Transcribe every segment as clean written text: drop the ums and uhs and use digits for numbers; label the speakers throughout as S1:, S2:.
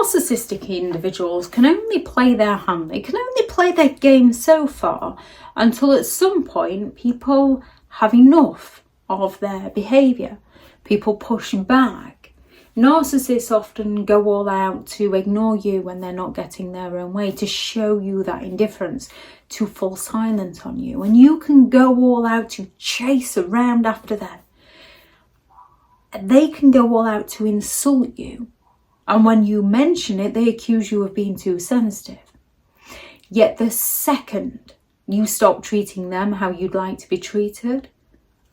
S1: Narcissistic individuals can only play their hand, they can only play their game so far until at some point people have enough of their behaviour. People push back. Narcissists often go all out to ignore you when they're not getting their own way, to show you that indifference, to fall silent on you. And you can go all out to chase around after them. They can go all out to insult you. And when you mention it, they accuse you of being too sensitive. Yet the second you stop treating them how you'd like to be treated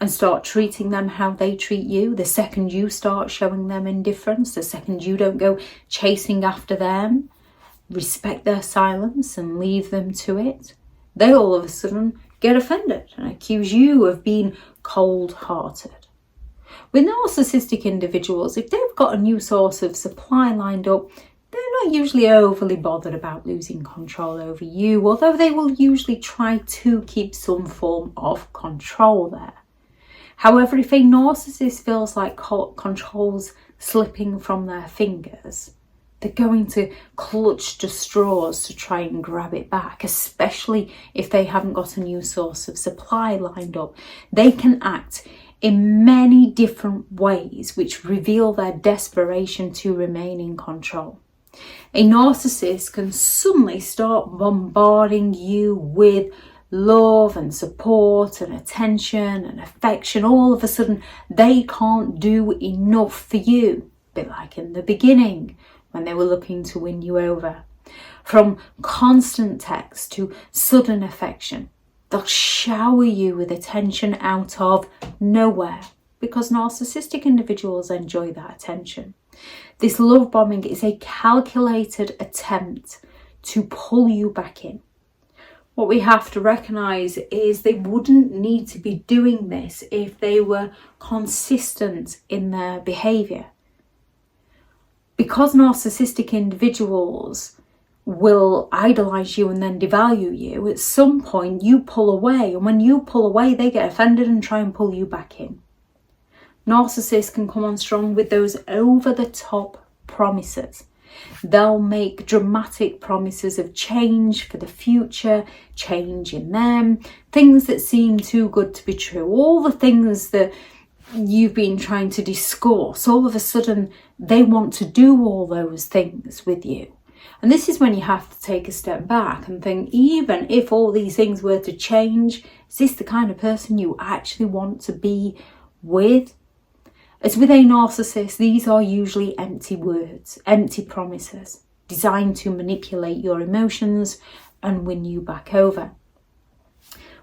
S1: and start treating them how they treat you, the second you start showing them indifference, the second you don't go chasing after them, respect their silence and leave them to it, they all of a sudden get offended and accuse you of being cold-hearted. With narcissistic individuals, if they've got a new source of supply lined up, they're not usually overly bothered about losing control over you, although they will usually try to keep some form of control there. However, if a narcissist feels like control's slipping from their fingers, they're going to clutch to straws to try and grab it back, especially if they haven't got a new source of supply lined up. They can act in many different ways which reveal their desperation to remain in control. A narcissist can suddenly start bombarding you with love and support and attention and affection. All of a sudden, they can't do enough for you. A bit like in the beginning when they were looking to win you over. From constant text to sudden affection, they'll shower you with attention out of nowhere because narcissistic individuals enjoy that attention. This love bombing is a calculated attempt to pull you back in. What we have to recognise is they wouldn't need to be doing this if they were consistent in their behaviour. Because narcissistic individuals will idolise you and then devalue you, at some point you pull away, and when you pull away they get offended and try and pull you back in. Narcissists can come on strong with those over-the-top promises. They'll make dramatic promises of change for the future, change in them, things that seem too good to be true, all the things that you've been trying to discourse. All of a sudden they want to do all those things with you. And this is when you have to take a step back and think, even if all these things were to change, is this the kind of person you actually want to be with? As with a narcissist, these are usually empty words, empty promises, designed to manipulate your emotions and win you back over.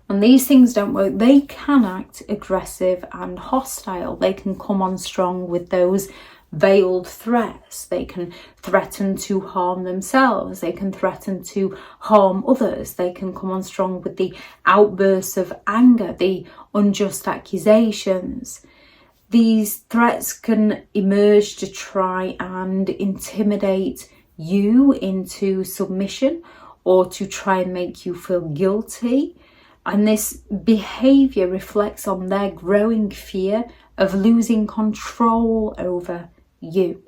S1: When these things don't work, they can act aggressive and hostile. They can come on strong with those veiled threats. They can threaten to harm themselves. They can threaten to harm others. They can come on strong with the outbursts of anger, the unjust accusations. These threats can emerge to try and intimidate you into submission or to try and make you feel guilty. And this behaviour reflects on their growing fear of losing control over you.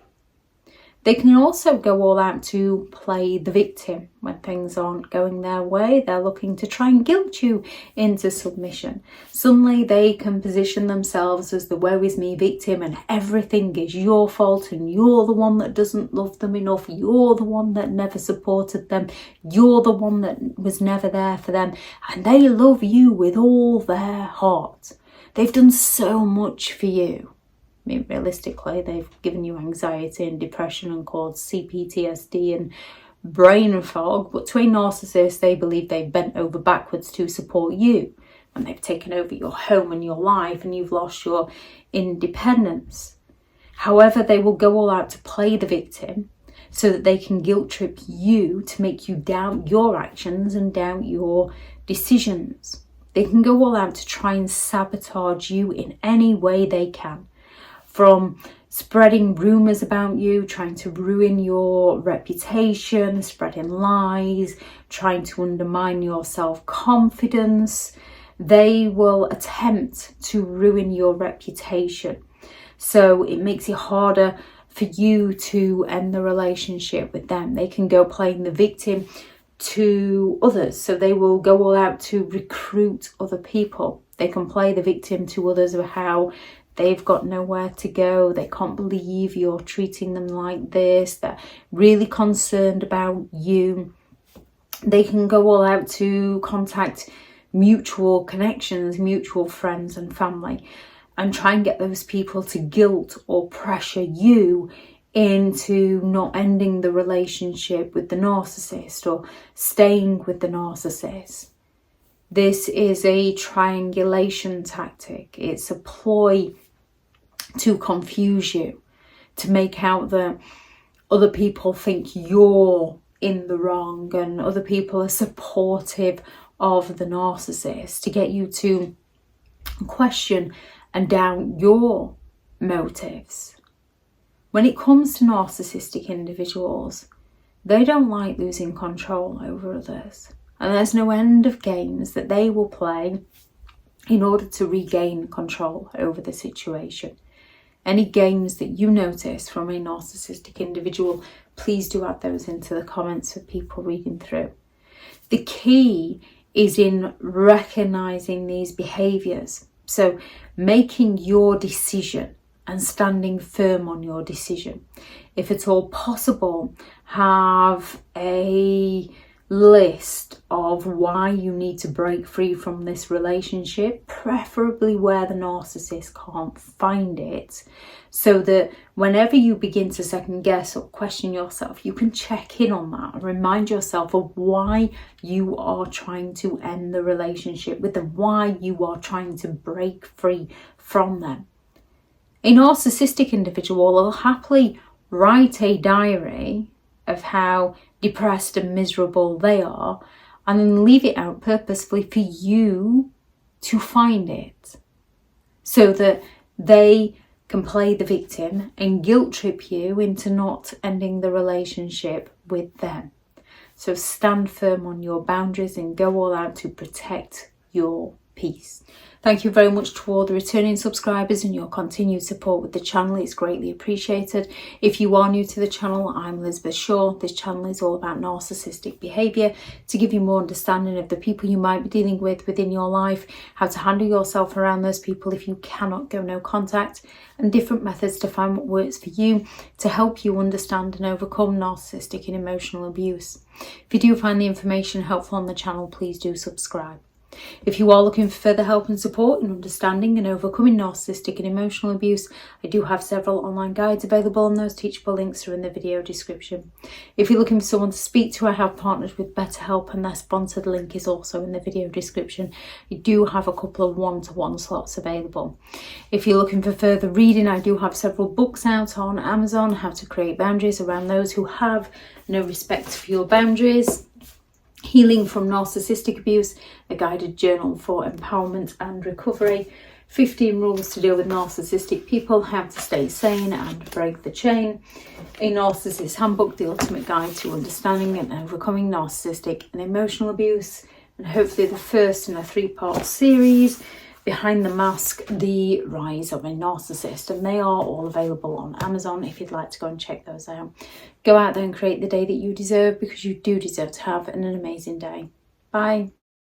S1: They can also go all out to play the victim when things aren't going their way. They're looking to try and guilt you into submission. Suddenly they can position themselves as the woe is me victim and everything is your fault and you're the one that doesn't love them enough. You're the one that never supported them. You're the one that was never there for them. And they love you with all their heart. They've done so much for you. I mean, realistically, they've given you anxiety and depression and caused CPTSD and brain fog. But to a narcissist, they believe they've bent over backwards to support you. And they've taken over your home and your life and you've lost your independence. However, they will go all out to play the victim so that they can guilt trip you to make you doubt your actions and doubt your decisions. They can go all out to try and sabotage you in any way they can. From spreading rumours about you, trying to ruin your reputation, spreading lies, trying to undermine your self-confidence. They will attempt to ruin your reputation. So it makes it harder for you to end the relationship with them. They can go playing the victim to others. So they will go all out to recruit other people. They can play the victim to others of how they've got nowhere to go. They can't believe you're treating them like this. They're really concerned about you. They can go all out to contact mutual connections, mutual friends and family, and try and get those people to guilt or pressure you into not ending the relationship with the narcissist or staying with the narcissist. This is a triangulation tactic. It's a ploy to confuse you, to make out that other people think you're in the wrong and other people are supportive of the narcissist, to get you to question and doubt your motives. When it comes to narcissistic individuals, they don't like losing control over others. And there's no end of games that they will play in order to regain control over the situation. Any games that you notice from a narcissistic individual, please do add those into the comments for people reading through. The key is in recognizing these behaviors. So making your decision and standing firm on your decision. If at all possible, have a list of why you need to break free from this relationship, preferably where the narcissist can't find it, so that whenever you begin to second guess or question yourself, you can check in on that and remind yourself of why you are trying to end the relationship with them, why you are trying to break free from them. A narcissistic individual will happily write a diary of how depressed and miserable they are and then leave it out purposefully for you to find it, so that they can play the victim and guilt trip you into not ending the relationship with them. So stand firm on your boundaries and go all out to protect your peace. Thank you very much to all the returning subscribers and your continued support with the channel. It's greatly appreciated. If you are new to the channel, I'm Elizabeth Shaw. This channel is all about narcissistic behaviour, to give you more understanding of the people you might be dealing with within your life, how to handle yourself around those people if you cannot go no contact, and different methods to find what works for you to help you understand and overcome narcissistic and emotional abuse. If you do find the information helpful on the channel, please do subscribe. If you are looking for further help and support in understanding and overcoming narcissistic and emotional abuse, I do have several online guides available, and those teachable links are in the video description. If you're looking for someone to speak to, I have partnered with BetterHelp, and their sponsored link is also in the video description. I do have a couple of one-to-one slots available. If you're looking for further reading, I do have several books out on Amazon: How to Create Boundaries Around Those Who Have No Respect for Your Boundaries, Healing from Narcissistic Abuse, a guided journal for empowerment and recovery, 15 rules to deal with narcissistic people, how to stay sane and break the chain, a Narcissists Handbook, the ultimate guide to understanding and overcoming narcissistic and emotional abuse, and hopefully the first in a 3-part series, Behind the Mask, The Rise of a Narcissist. And they are all available on Amazon if you'd like to go and check those out. Go out there and create the day that you deserve, because you do deserve to have an amazing day. Bye.